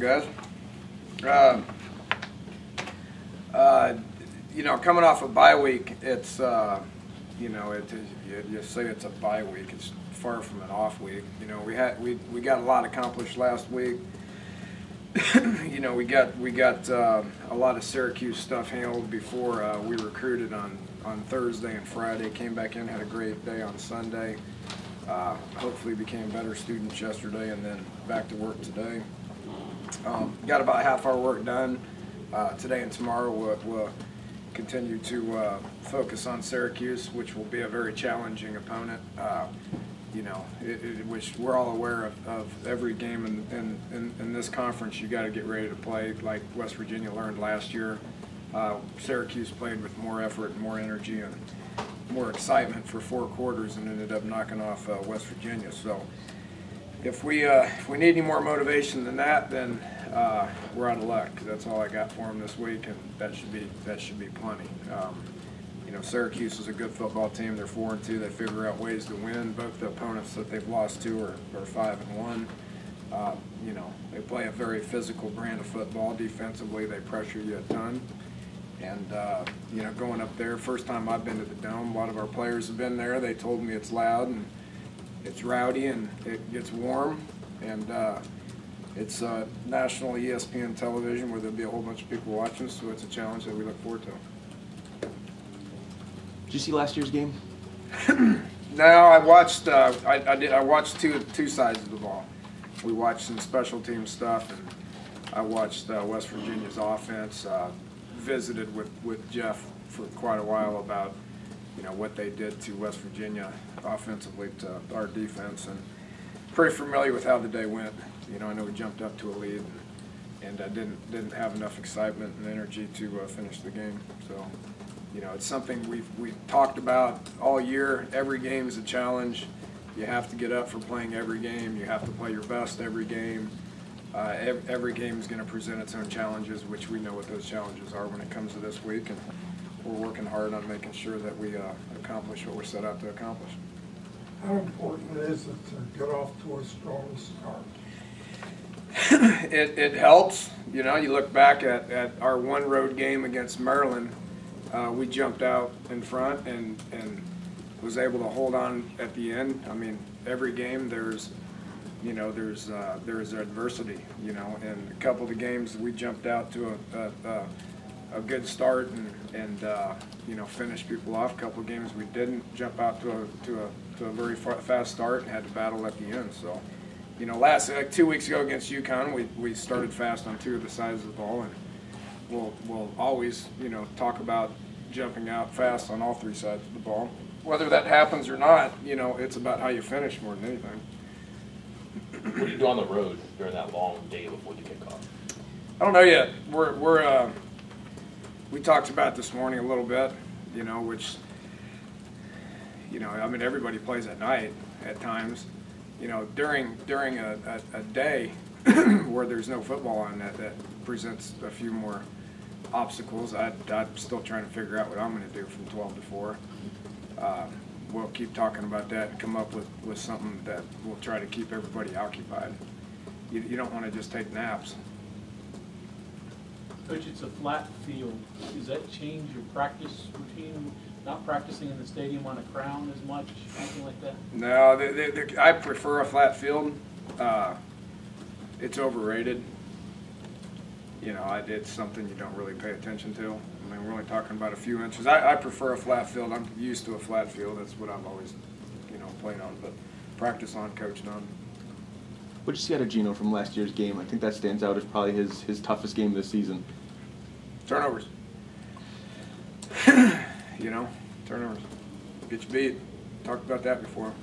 up, guys? You know, coming off a bye week, it's you know, you say it's a bye week. It's far from an off week. You know, we got a lot accomplished last week. You know, we got a lot of Syracuse stuff handled before we recruited on Thursday and Friday. Came back in, had a great day on Sunday. Hopefully became better students yesterday, and then back to work today. Got about half our work done. Today and tomorrow we'll continue to focus on Syracuse, which will be a very challenging opponent. You know, which we're all aware of every game in this conference. You got to get ready to play like West Virginia learned last year. Syracuse played with more effort and more energy and more excitement for 4 quarters and ended up knocking off West Virginia. So if we need any more motivation than that, then we're out of luck. That's all I got for them this week, and that should be plenty. You know, Syracuse is a good football team. They're 4-2. They figure out ways to win. Both the opponents that they've lost to are 5-1. You know, they play a very physical brand of football. Defensively, they pressure you a ton. And, you know, going up there, first time I've been to the Dome, a lot of our players have been there. They told me it's loud and it's rowdy and it gets warm. And it's national ESPN television where there'll be a whole bunch of people watching, so it's a challenge that we look forward to. Did you see last year's game? No, I watched. I watched two sides of the ball. We watched some special team stuff, and I watched West Virginia's offense. Visited with Jeff for quite a while about, you know, what they did to West Virginia offensively to our defense, and pretty familiar with how the day went. You know, I know we jumped up to a lead, and didn't have enough excitement and energy to finish the game. So, you know, it's something we've talked about all year. Every game is a challenge. You have to get up for playing every game. You have to play your best every game. Every game is going to present its own challenges, which we know what those challenges are when it comes to this week, and we're working hard on making sure that we accomplish what we're set out to accomplish. How important is it to get off to a strong start? It helps. You know, you look back at our one road game against Maryland. We jumped out in front and was able to hold on at the end. I mean, every game there's adversity. You know, and a couple of the games we jumped out to a good start and you know, finished people off. A couple of games we didn't jump out to a very fast start and had to battle at the end. So, you know, like 2 weeks ago against UConn, we started fast on 2 of the sides of the ball, and we'll always, you know, talk about jumping out fast on all 3 sides of the ball. Whether that happens or not, you know, it's about how you finish more than anything. What do you do on the road during that long day before you kick off? I don't know yet. We talked about this morning a little bit, you know, which, you know, I mean, everybody plays at night at times. You know, during a day where there's no football on, that presents a few more obstacles. I'm still trying to figure out what I'm going to do from 12 to 4. We'll keep talking about that and come up with something that will try to keep everybody occupied. You don't want to just take naps. Coach, it's a flat field. Does that change your practice routine? Not practicing in the stadium on a crown as much, anything like that? No, I prefer a flat field. It's overrated. You know, it's something you don't really pay attention to. I mean, we're only talking about a few inches. I prefer a flat field. I'm used to a flat field. That's what I've always, you know, played on. But practice on, coached on. What did you see out of Gino from last year's game? I think that stands out as probably his toughest game this season. Turnovers. You know, turnovers. Get you beat. Talked about that before.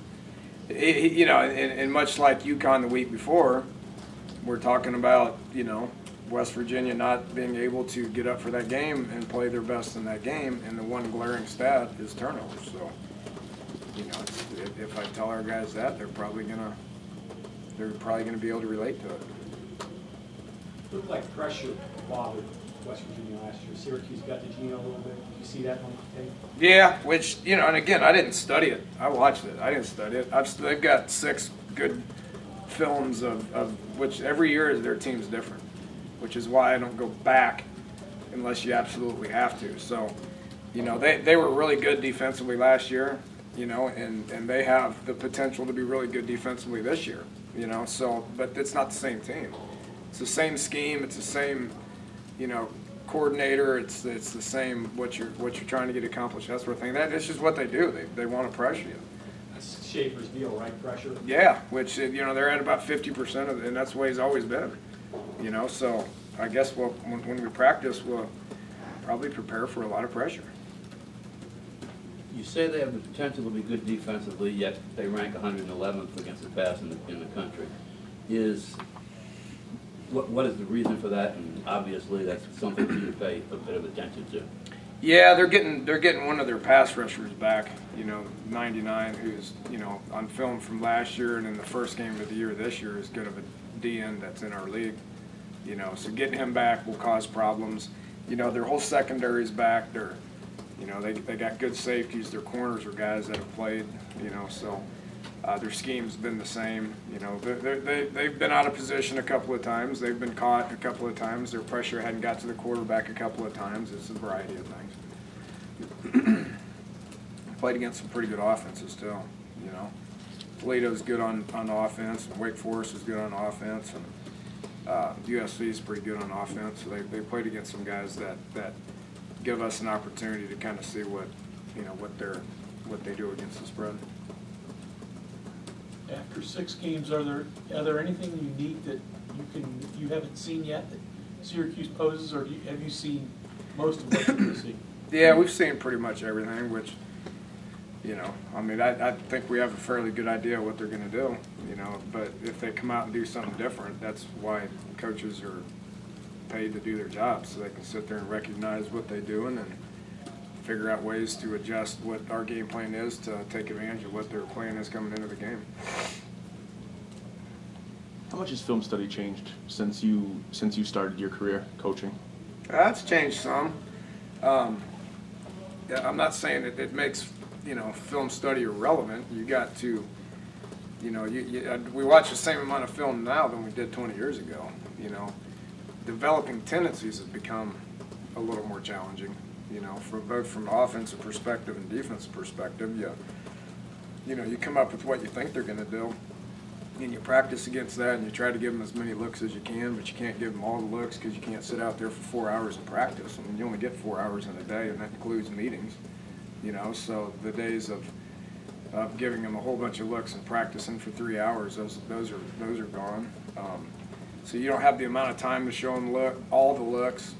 You know, and much like UConn the week before, we're talking about, you know, West Virginia not being able to get up for that game and play their best in that game, and the one glaring stat is turnovers. So, you know, if I tell our guys that, they're probably gonna be able to relate to it. Looked like pressure bothered West Virginia last year. Syracuse got to Gino a little bit. Did you see that on the tape? Yeah, which, you know, and again, I didn't study it. I watched it. I didn't study it. They've got 6 good films of which every year their team's different, which is why I don't go back unless you absolutely have to. So, you know, they were really good defensively last year, you know, and they have the potential to be really good defensively this year, you know. So, but it's not the same team. It's the same scheme. It's the same, you know, coordinator. It's the same what you're trying to get accomplished. That's what thing. That's just what they do. They want to pressure you. That's Schaefer's deal, right? Pressure. Yeah, which, you know, they're at about 50% of it, and that's the way he's always been. You know, so I guess when we practice, we'll probably prepare for a lot of pressure. You say they have the potential to be good defensively, yet they rank 111th against the pass in the country. What is the reason for that? And obviously, that's something you pay a bit of attention to. Yeah, they're getting one of their pass rushers back. You know, 99, who's, you know, on film from last year, and in the first game of the year this year is good of a DN that's in our league. You know, so getting him back will cause problems. You know, their whole secondary's back. You know, they got good safeties. Their corners are guys that have played. You know, so their scheme's been the same. You know, they've been out of position a couple of times. They've been caught a couple of times. Their pressure hadn't got to the quarterback a couple of times. It's a variety of things. Played against some pretty good offenses too. You know, Toledo's good on offense, and Wake Forest is good on offense, and USC is pretty good on offense. So they played against some guys that give us an opportunity to kind of see what they do against the spread. After 6 games, are there anything unique that you haven't seen yet that Syracuse poses, or have you seen most of what you're going to see? Yeah, we've seen pretty much everything, which, you know, I mean, I think we have a fairly good idea what they're going to do, you know, but if they come out and do something different, that's why coaches are paid to do their jobs, so they can sit there and recognize what they're doing and figure out ways to adjust what our game plan is to take advantage of what their plan is coming into the game. How much has film study changed since you started your career coaching? It's changed some. Yeah, I'm not saying that it makes, you know, film study irrelevant. You got to, you know, we watch the same amount of film now than we did 20 years ago. You know, developing tendencies has become a little more challenging. You know, both from an offensive perspective and defensive perspective, you know, you come up with what you think they're going to do, and you practice against that, and you try to give them as many looks as you can, but you can't give them all the looks because you can't sit out there for 4 hours and practice. I mean, you only get 4 hours in a day, and that includes meetings. You know, so the days of giving them a whole bunch of looks and practicing for 3 hours, those are gone. So you don't have the amount of time to show them all the looks.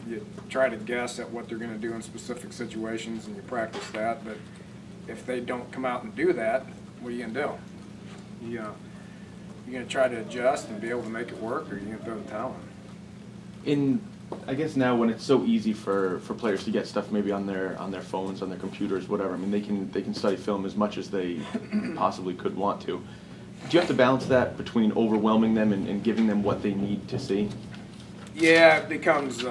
You try to guess at what they're going to do in specific situations, and you practice that. But if they don't come out and do that, what are you going to do? You're going to try to adjust and be able to make it work, or are you going to throw the towel in? I guess now when it's so easy for players to get stuff maybe on their phones, on their computers, whatever. I mean, they can study film as much as they possibly could want to. Do you have to balance that between overwhelming them and giving them what they need to see? Yeah, it becomes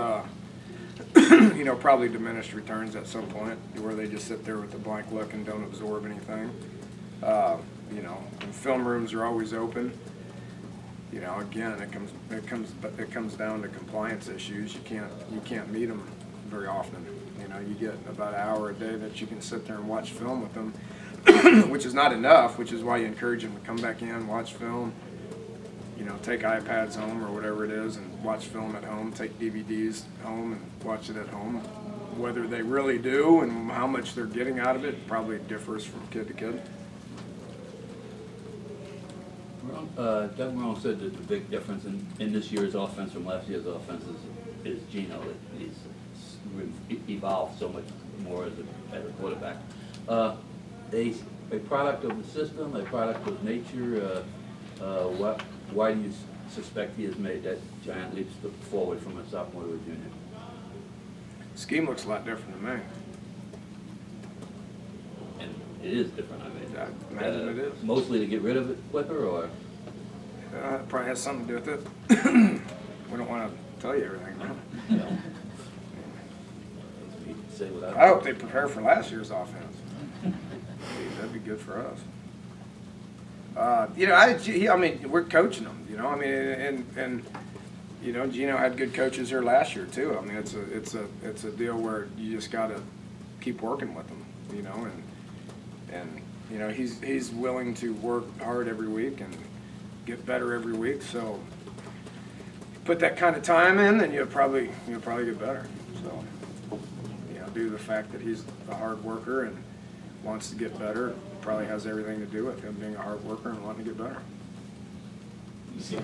you know, probably diminished returns at some point, where they just sit there with a blank look and don't absorb anything. You know, and film rooms are always open. You know, again, it comes down to compliance issues. You can't meet them very often. You know, you get about an hour a day that you can sit there and watch film with them, which is not enough. Which is why you encourage them to come back in, watch film. You know, take iPads home or whatever it is and watch film at home. Take DVDs home and watch it at home. Whether they really do and how much they're getting out of it probably differs from kid to kid. Doug Marone said that the big difference in this year's offense from last year's offense is Gino. He's evolved so much more as a quarterback. A product of the system, a product of nature. Why do you suspect he has made that giant leap forward from a sophomore to a junior? Scheme looks a lot different to me. And it is different, I mean. I imagine it is. Mostly to get rid of it quicker, or? It probably has something to do with it. We don't want to tell you everything, right? No. I hope they prepare for last year's offense. That'd be good for us. You know, I mean, we're coaching them. You know, I mean, and you know, Gino had good coaches here last year too. I mean, it's a deal where you just got to keep working with them. You know, and you know, he's willing to work hard every week and get better every week. So put that kind of time in, and you'll probably get better. So you know, due to the fact that he's a hard worker and wants to get better, probably has everything to do with him being a hard worker and wanting to get better. You see